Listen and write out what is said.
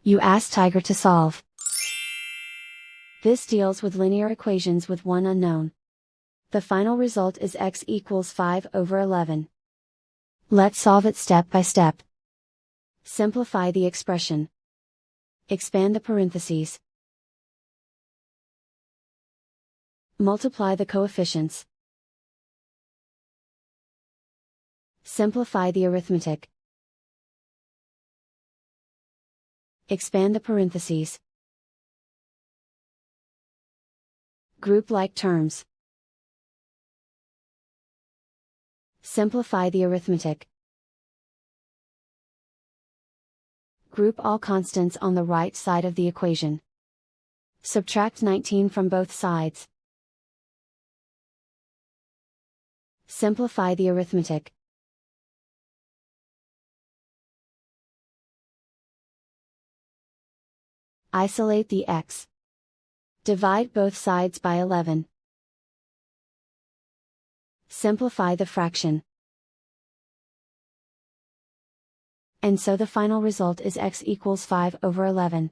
You ask Tiger to solve. This deals with linear equations with one unknown. The final result is x equals 5/11. Let's solve it step by step. Simplify the expression. Expand the parentheses. Multiply the coefficients. Simplify the arithmetic. Expand the parentheses. Group like terms. Simplify the arithmetic. Group all constants on the right side of the equation. Subtract 19 from both sides. Simplify the arithmetic. Isolate the x. Divide both sides by 11. Simplify the fraction. And so the final result is x equals 5/11.